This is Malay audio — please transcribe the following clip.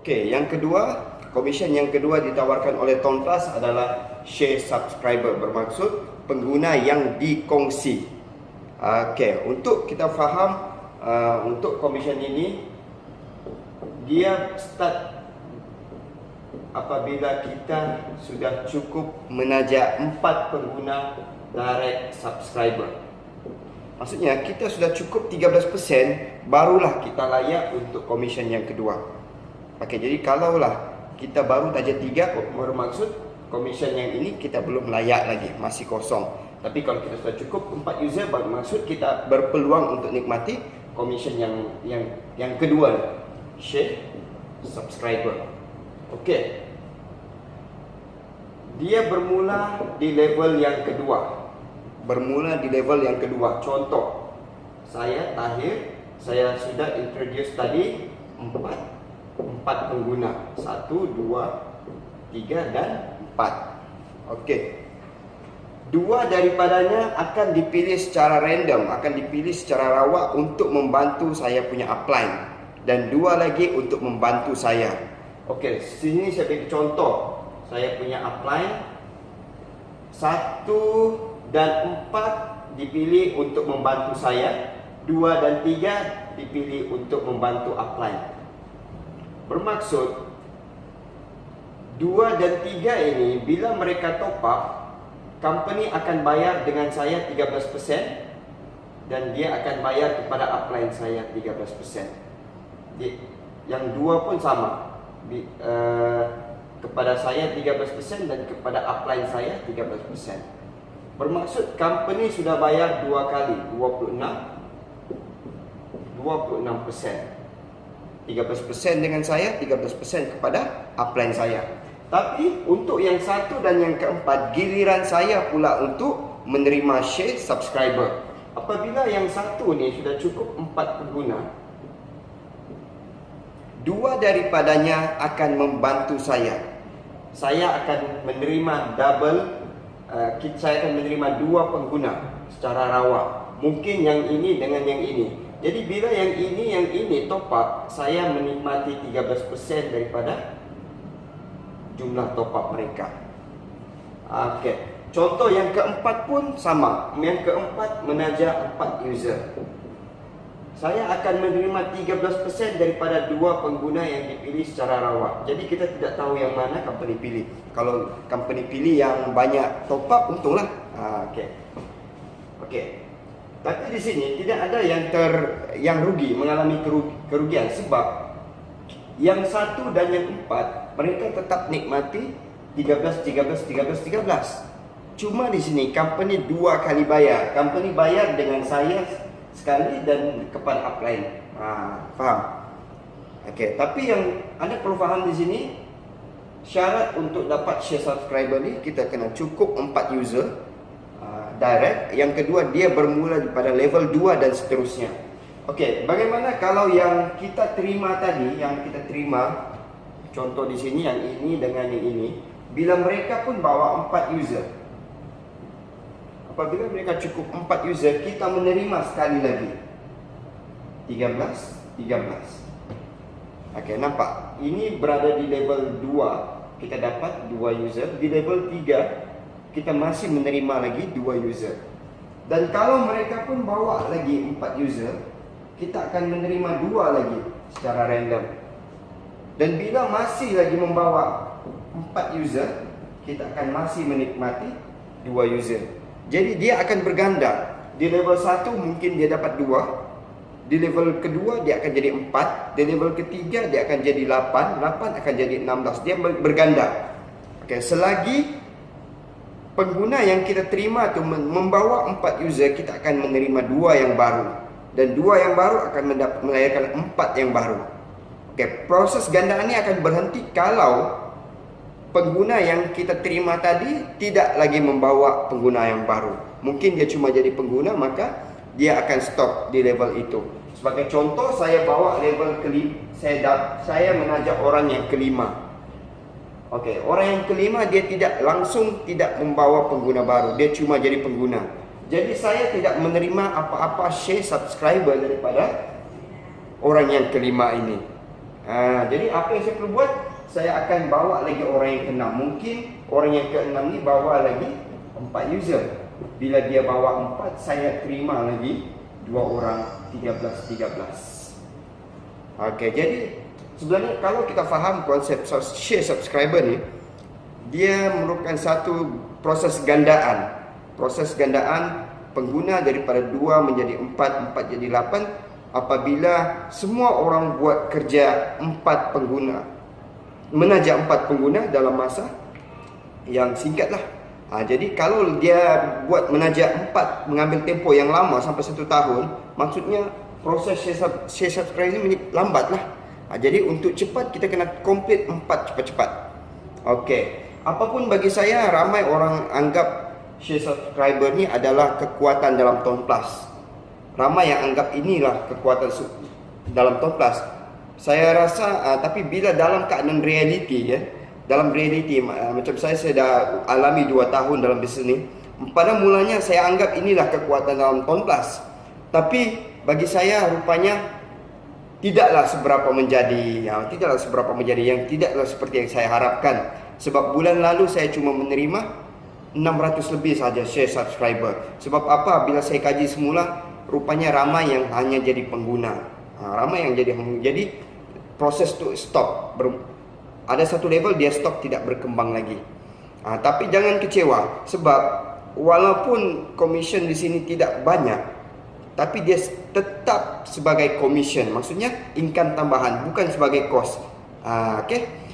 Okey, yang kedua, komisen yang kedua ditawarkan oleh Tontas adalah share subscriber, bermaksud pengguna yang dikongsi. Okey, untuk kita faham, untuk komisen ini dia start apabila kita sudah cukup menaja 4 pengguna direct subscriber. Maksudnya kita sudah cukup 13%, barulah kita layak untuk komisen yang kedua. Okey, jadi kalaulah kita baru taja 3, bermaksud komisen yang ini kita belum layak lagi, masih kosong. Tapi kalau kita sudah cukup 4 user, bermaksud kita berpeluang untuk nikmati komisen yang kedua, share subscriber. Okey. Dia bermula di level yang kedua. Contoh, saya Tahir, saya sudah introduce tadi 4 pengguna. 1, 2, 3 dan 4. Okey. 2 daripadanya akan dipilih secara random, akan dipilih secara rawak untuk membantu saya punya upline, dan 2 lagi untuk membantu saya. Okey, sini saya bagi contoh. Saya punya upline 1 dan 4 dipilih untuk membantu saya, 2 dan 3 dipilih untuk membantu upline. Bermaksud 2 dan 3 ini bila mereka top up, company akan bayar dengan saya 13%, dan dia akan bayar kepada upline saya 13%. Yang 2 pun sama, kepada saya 13% dan kepada upline saya 13%. Bermaksud company sudah bayar 2 kali, 26%. 13% dengan saya, 13% kepada upline saya. Tapi untuk yang 1 dan yang keempat, giliran saya pula untuk menerima share subscriber. Apabila yang 1 ni sudah cukup 4 pengguna, 2 daripadanya akan membantu saya. Saya akan menerima saya akan menerima 2 pengguna secara rawak. Mungkin yang ini dengan yang ini. Jadi bila yang ini top up, saya menikmati 13% daripada jumlah top up mereka. Okey. Contoh yang keempat pun sama. Yang keempat menaja 4 user. Saya akan menerima 13% daripada 2 pengguna yang dipilih secara rawak. Jadi kita tidak tahu yang mana company pilih. Kalau company pilih yang banyak top up, untunglah. Okey. Tapi di sini tidak ada yang rugi, mengalami kerugian, sebab yang 1 dan yang 4 mereka tetap nikmati 13. Cuma di sini company 2 kali bayar. Company bayar dengan saya sekali dan kepada upline. Faham? Okey, tapi yang anda perlu faham di sini, syarat untuk dapat share subscriber ni kita kena cukup 4 user direct. Yang kedua, dia bermula daripada level 2 dan seterusnya. Okey, bagaimana kalau yang kita terima tadi, contoh di sini yang ini dengan yang ini, bila mereka pun bawa 4 user. Apabila mereka cukup 4 user, kita menerima sekali lagi 13. Okey, nampak? Ini berada di level 2, kita dapat 2 user. Di level 3, kita masih menerima lagi 2 user. Dan kalau mereka pun bawa lagi 4 user, kita akan menerima 2 lagi secara random. Dan bila masih lagi membawa 4 user, kita akan masih menikmati 2 user. Jadi dia akan berganda. Di level 1 mungkin dia dapat 2. Di level kedua dia akan jadi 4. Di level ketiga dia akan jadi 8. 8 akan jadi 16. Dia berganda. Okey, selagi pengguna yang kita terima tu membawa 4 user, kita akan menerima 2 yang baru. Dan 2 yang baru akan melahirkan 4 yang baru. Okey, proses gandaan ini akan berhenti kalau pengguna yang kita terima tadi tidak lagi membawa pengguna yang baru. Mungkin dia cuma jadi pengguna, maka dia akan stop di level itu. Sebagai contoh, saya bawa level kelima, saya mengajak orang yang kelima. Okey, orang yang kelima dia tidak membawa pengguna baru, dia cuma jadi pengguna. Jadi saya tidak menerima apa-apa share subscriber daripada orang yang kelima ini. Jadi apa yang saya perlu buat? Saya akan bawa lagi orang yang ke-6. Mungkin orang yang ke-6 ni bawa lagi 4 user. Bila dia bawa 4, saya terima lagi 2 orang, 13. Okey, jadi sebenarnya kalau kita faham konsep share subscriber ni, dia merupakan satu proses gandaan. Proses gandaan pengguna daripada 2 menjadi 4, 4 jadi 8 apabila semua orang buat kerja 4 pengguna, menajak 4 pengguna dalam masa yang singkat lah. Jadi kalau dia buat menajak 4 mengambil tempoh yang lama sampai 1 tahun, maksudnya proses share subscribe ni lambat lah. Jadi untuk cepat kita kena complete 4 cepat-cepat. Okey. Apapun bagi saya, ramai orang anggap share subscriber ni adalah kekuatan dalam Ton Plus. Ramai yang anggap inilah kekuatan dalam Ton Plus. Saya rasa tapi bila dalam keadaan realiti dalam realiti macam saya dah alami 2 tahun dalam bisnes ni. Pada mulanya saya anggap inilah kekuatan dalam Ton Plus. Tapi bagi saya rupanya tidaklah seberapa menjadi yang tidaklah seperti yang saya harapkan. Sebab bulan lalu saya cuma menerima 600 lebih saja share subscriber. Sebab apa? Bila saya kaji semula, rupanya ramai yang hanya jadi pengguna. Ramai yang jadi proses tu stop. Ada satu level dia stop, tidak berkembang lagi. Tapi jangan kecewa, sebab walaupun commission di sini tidak banyak, tapi dia tetap sebagai commission. Maksudnya income tambahan, bukan sebagai cost. Okey.